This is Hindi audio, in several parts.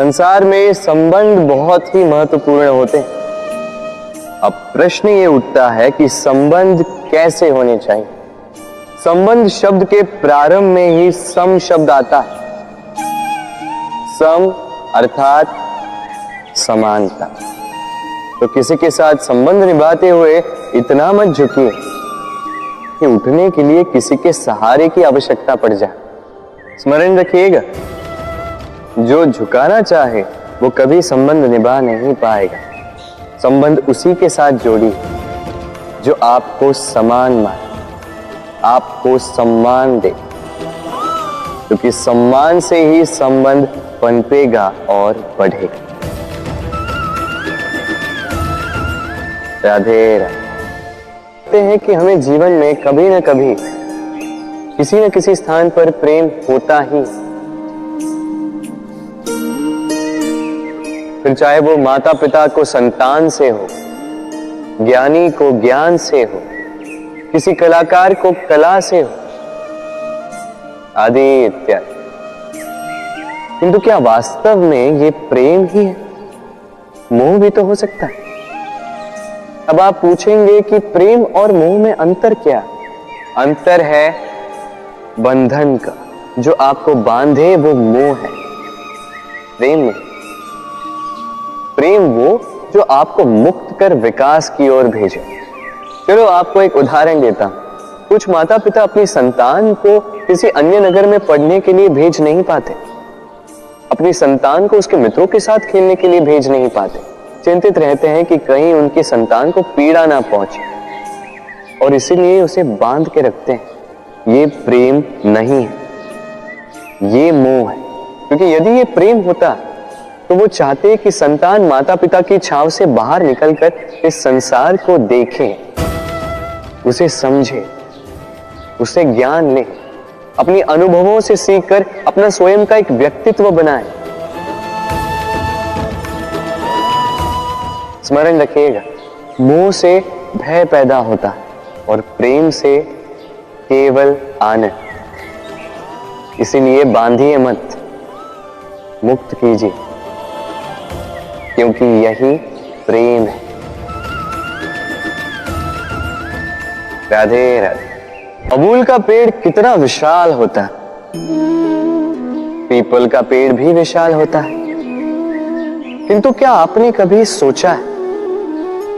संसार में संबंध बहुत ही महत्वपूर्ण होते हैं। अब प्रश्न ये उठता है कि संबंध कैसे होने चाहिए। संबंध शब्द के प्रारंभ में ही सम शब्द आता है। सम अर्थात समानता। तो किसी के साथ संबंध निभाते हुए इतना मत झुकिए कि उठने के लिए किसी के सहारे की आवश्यकता पड़ जाए। स्मरण रखिएगा, जो झुकाना चाहे वो कभी संबंध निभा नहीं पाएगा। संबंध उसी के साथ जोड़ी जो आपको समान माने, आपको सम्मान दे, क्योंकि सम्मान से ही संबंध पनपेगा और बढ़ेगा। राधे राधे। कहते हैं कि हमें जीवन में कभी न कभी किसी न किसी स्थान पर प्रेम होता ही, फिर चाहे वो माता पिता को संतान से हो, ज्ञानी को ज्ञान से हो, किसी कलाकार को कला से हो, आदि इत्यादि। किंतु क्या वास्तव में ये प्रेम ही है? मोह भी तो हो सकता है। अब आप पूछेंगे कि प्रेम और मोह में अंतर क्या? अंतर है बंधन का। जो आपको बांधे वो मोह है, प्रेम नहीं। प्रेम वो जो आपको मुक्त कर विकास की ओर भेजे। चलो आपको एक उदाहरण देता हूं। कुछ माता पिता अपनी संतान को किसी अन्य नगर में पढ़ने के लिए भेज नहीं पाते, अपनी संतान को उसके मित्रों के साथ खेलने के लिए भेज नहीं पाते। चिंतित रहते हैं कि कहीं उनकी संतान को पीड़ा ना पहुंचे और इसीलिए उसे बांध के रखते हैं। ये प्रेम नहीं है, ये मोह है। क्योंकि यदि ये प्रेम होता तो वो चाहते कि संतान माता पिता की छाव से बाहर निकलकर इस संसार को देखे, उसे समझे, उसे ज्ञान ले, अपनी अनुभवों से सीखकर अपना स्वयं का एक व्यक्तित्व बनाए। स्मरण रखिएगा, मोह से भय पैदा होता है और प्रेम से केवल आनंद। इसीलिए बांधिए मत, मुक्त कीजिए, क्योंकि यही प्रेम है। राधे राधे। बबूल का पेड़ कितना विशाल होता है, पीपल का पेड़ भी विशाल होता है। किंतु क्या आपने कभी सोचा है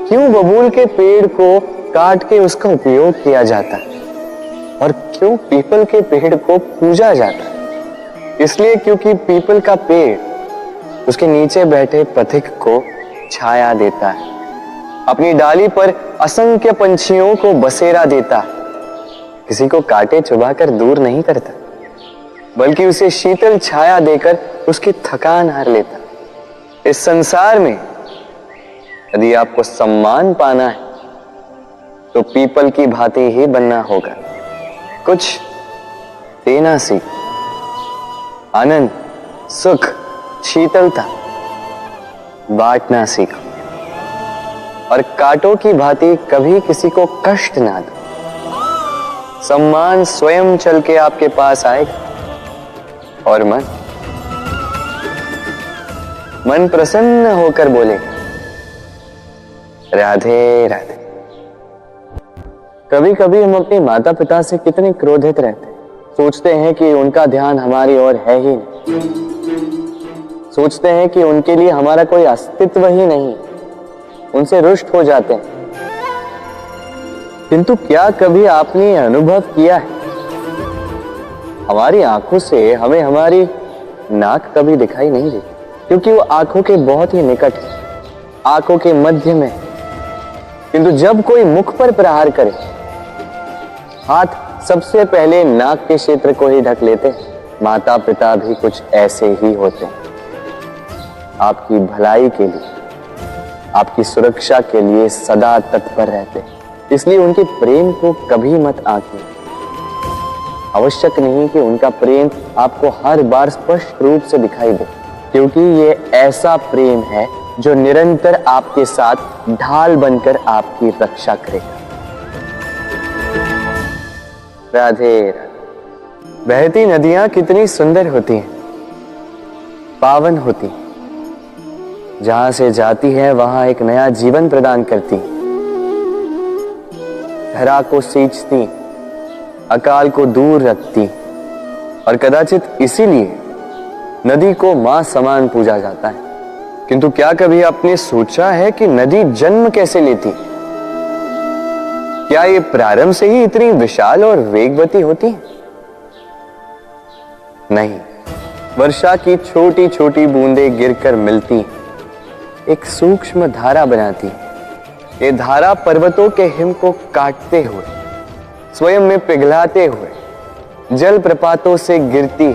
क्यों बबूल के पेड़ को काट के उसका उपयोग किया जाता है और क्यों पीपल के पेड़ को पूजा जाता है? इसलिए क्योंकि पीपल का पेड़ उसके नीचे बैठे पथिक को छाया देता है, अपनी डाली पर असंख्य पंछियों को बसेरा देता है, किसी को काटे चुभाकर दूर नहीं करता, बल्कि उसे शीतल छाया देकर उसकी थकान हार लेता। इस संसार में यदि आपको सम्मान पाना है तो पीपल की भांति ही बनना होगा। कुछ देना सीख, आनंद, सुख, शीतलता बांटना सीखो और कांटों की भांति कभी किसी को कष्ट ना दो। सम्मान स्वयं चल के आपके पास आएगा और मन प्रसन्न होकर बोलेगा, राधे राधे। कभी कभी हम अपने माता पिता से कितने क्रोधित रहते हैं, सोचते हैं कि उनका ध्यान हमारी ओर है ही नहीं, सोचते हैं कि उनके लिए हमारा कोई अस्तित्व ही नहीं, उनसे रुष्ट हो जाते हैं। किंतु क्या कभी आपने यह अनुभव किया है, हमारी आंखों से हमें हमारी नाक कभी दिखाई नहीं देती, क्योंकि वो आंखों के बहुत ही निकट है, आंखों के मध्य में। किंतु जब कोई मुख पर प्रहार करे, हाथ सबसे पहले नाक के क्षेत्र को ही ढक लेते हैं। माता पिता भी कुछ ऐसे ही होते हैं, आपकी भलाई के लिए, आपकी सुरक्षा के लिए सदा तत्पर रहते हैं। इसलिए उनके प्रेम को कभी मत आंकिए। आवश्यक नहीं कि उनका प्रेम आपको हर बार स्पष्ट रूप से दिखाई दे, क्योंकि ये ऐसा प्रेम है जो निरंतर आपके साथ ढाल बनकर आपकी रक्षा करेगा। राधे राधे। बहती नदियां कितनी सुंदर होती हैं, पावन होती हैं, जहां से जाती है वहां एक नया जीवन प्रदान करती, धरा को सींचती, अकाल को दूर रखती, और कदाचित इसीलिए नदी को मां समान पूजा जाता है। किंतु क्या कभी आपने सोचा है कि नदी जन्म कैसे लेती? क्या ये प्रारंभ से ही इतनी विशाल और वेगवती होती है? नहीं, वर्षा की छोटी छोटी बूंदें गिरकर मिलती एक सूक्ष्म धारा बनाती। ये धारा पर्वतों के हिम को काटते हुए, स्वयं में पिघलाते हुए जल प्रपातों से गिरती,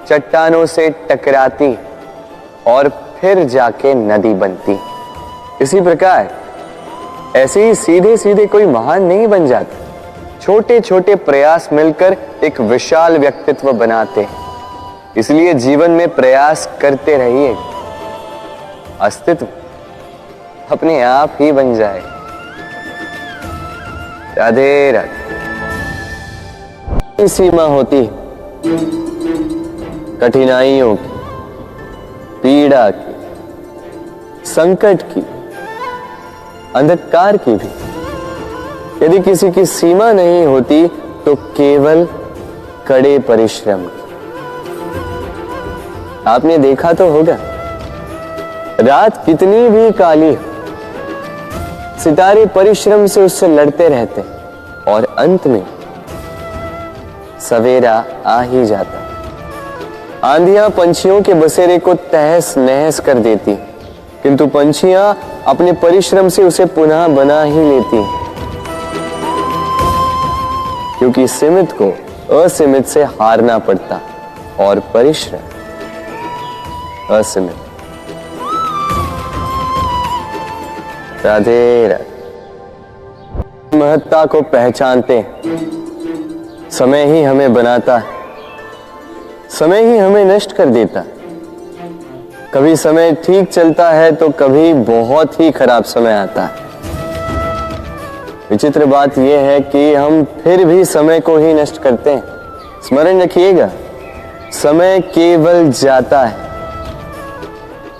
चट्टानों से टकराती और फिर जाके नदी बनती। इसी प्रकार ऐसे ही सीधे सीधे कोई महान नहीं बन जाता। छोटे छोटे प्रयास मिलकर एक विशाल व्यक्तित्व बनाते हैं। इसलिए जीवन में प्रयास करते रहिए, अस्तित्व अपने आप ही बन जाए। राधे राधे। सीमा होती कठिनाइयों की, पीड़ा की, संकट की, अंधकार की भी। यदि किसी की सीमा नहीं होती तो केवल कड़े परिश्रम की। आपने देखा तो होगा, रात कितनी भी काली हो, सितारे परिश्रम से उससे लड़ते रहते और अंत में सवेरा आ ही जाता। आंधियां पंछियों के बसेरे को तहस नहस कर देती, किंतु पंछियां अपने परिश्रम से उसे पुनः बना ही लेती, क्योंकि सीमित को असीमित से हारना पड़ता और परिश्रम असीमित। राधे राधे। महत्ता को पहचानते, समय ही हमें बनाता है, समय ही हमें नष्ट कर देता। कभी समय ठीक चलता है तो कभी बहुत ही खराब समय आता है। विचित्र बात यह है कि हम फिर भी समय को ही नष्ट करते हैं। स्मरण रखिएगा, समय केवल जाता है,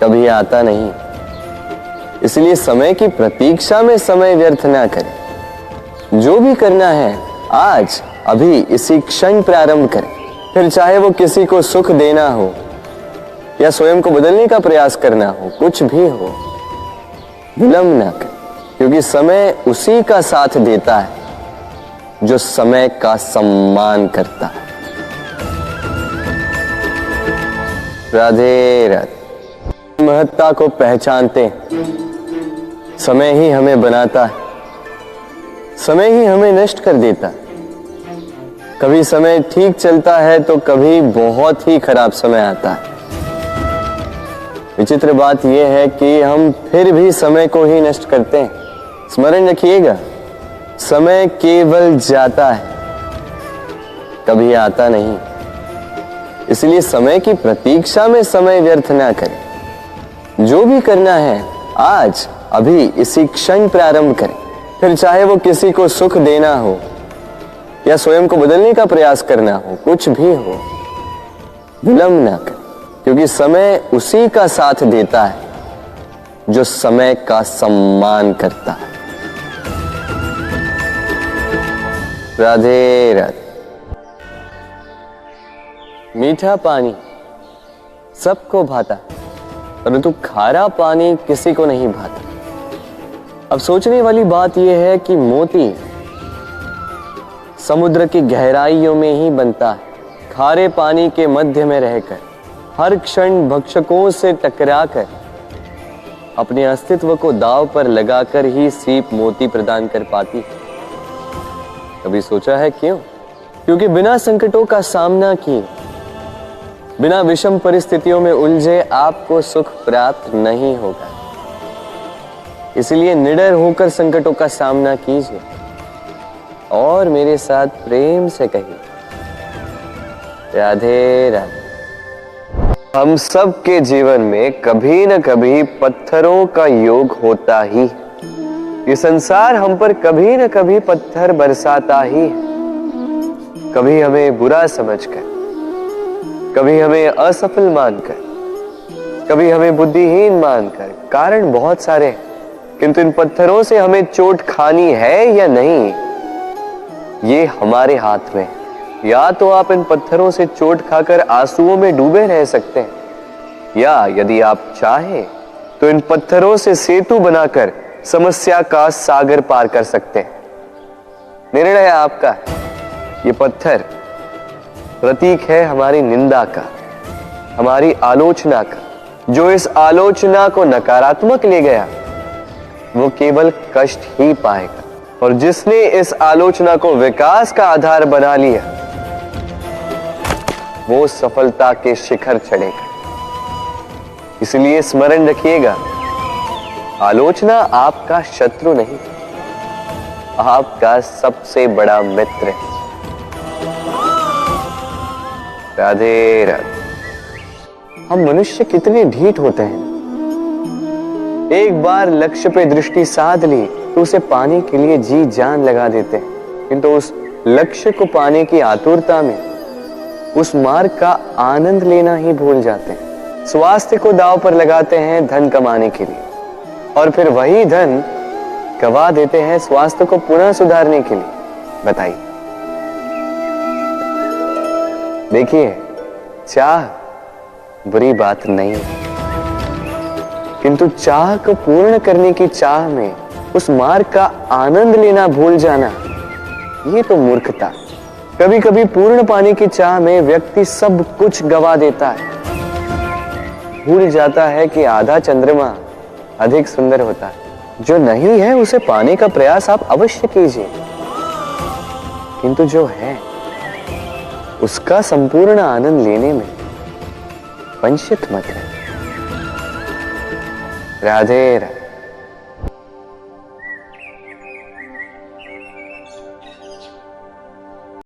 कभी आता नहीं। इसलिए समय की प्रतीक्षा में समय व्यर्थ ना करें। जो भी करना है आज अभी इसी क्षण प्रारंभ करें। फिर चाहे वो किसी को सुख देना हो या स्वयं को बदलने का प्रयास करना हो, कुछ भी हो, विलंब ना करें, क्योंकि समय उसी का साथ देता है जो समय का सम्मान करता है। राधे राधे। महत्ता को पहचानते, समय ही हमें बनाता है, समय ही हमें नष्ट कर देता। कभी समय ठीक चलता है तो कभी बहुत ही खराब समय आता है। विचित्र बात यह है कि हम फिर भी समय को ही नष्ट करते हैं। स्मरण रखिएगा, समय केवल जाता है, कभी आता नहीं। इसलिए समय की प्रतीक्षा में समय व्यर्थ ना करें। जो भी करना है आज अभी इसी क्षण प्रारंभ करें। फिर चाहे वो किसी को सुख देना हो या स्वयं को बदलने का प्रयास करना हो, कुछ भी हो, विलंब ना करें, क्योंकि समय उसी का साथ देता है जो समय का सम्मान करता है। राधे राधे। मीठा पानी सबको भाता, परंतु खारा पानी किसी को नहीं भाता। अब सोचने वाली बात यह है कि मोती समुद्र की गहराइयों में ही बनता है। खारे पानी के मध्य में रहकर, हर क्षण भक्षकों से टकराकर, अपने अस्तित्व को दांव पर लगाकर ही सीप मोती प्रदान कर पाती। कभी सोचा है क्यों? क्योंकि बिना संकटों का सामना किए, बिना विषम परिस्थितियों में उलझे आपको सुख प्राप्त नहीं होगा। इसलिए निडर होकर संकटों का सामना कीजिए और मेरे साथ प्रेम से कहिए, राधे राधे। हम सब के जीवन में कभी न कभी पत्थरों का योग होता ही। ये संसार हम पर कभी न कभी पत्थर बरसाता ही। कभी हमें बुरा समझकर, कभी हमें असफल मानकर, कभी हमें बुद्धिहीन मानकर, कारण बहुत सारे हैं, किंतु इन पत्थरों से हमें चोट खानी है या नहीं, ये हमारे हाथ में है। या तो आप इन पत्थरों से चोट खाकर आंसुओं में डूबे रह सकते हैं, या यदि आप चाहें तो इन पत्थरों से सेतु बनाकर समस्या का सागर पार कर सकते हैं। निर्णय आपका है। ये पत्थर प्रतीक है हमारी निंदा का, हमारी आलोचना का। जो इस आलोचना को नकारात्मक ले गया वो केवल कष्ट ही पाएगा, और जिसने इस आलोचना को विकास का आधार बना लिया वो सफलता के शिखर चढ़ेगा। इसलिए स्मरण रखिएगा, आलोचना आपका शत्रु नहीं, आपका सबसे बड़ा मित्र है। राधे राधे। हम मनुष्य कितने ढीठ होते हैं। एक बार लक्ष्य पे दृष्टि साध ली तो उसे पाने के लिए जी जान लगा देते हैं, किंतु उस लक्ष्य को पाने की आतुरता में उस मार्ग का आनंद लेना ही भूल जाते हैं। स्वास्थ्य को दांव पर लगाते हैं धन कमाने के लिए, और फिर वही धन गवा देते हैं स्वास्थ्य को पुनः सुधारने के लिए। बताइए। देखिए, चाह बुरी बात नहीं है, किंतु चाह को पूर्ण करने की चाह में उस मार्ग का आनंद लेना भूल जाना, ये तो मूर्खता। कभी कभी पूर्ण पाने की चाह में व्यक्ति सब कुछ गवा देता है, भूल जाता है कि आधा चंद्रमा अधिक सुंदर होता है। जो नहीं है उसे पाने का प्रयास आप अवश्य कीजिए, किंतु जो है उसका संपूर्ण आनंद लेने में वंचित मत रहे। राधे राधे।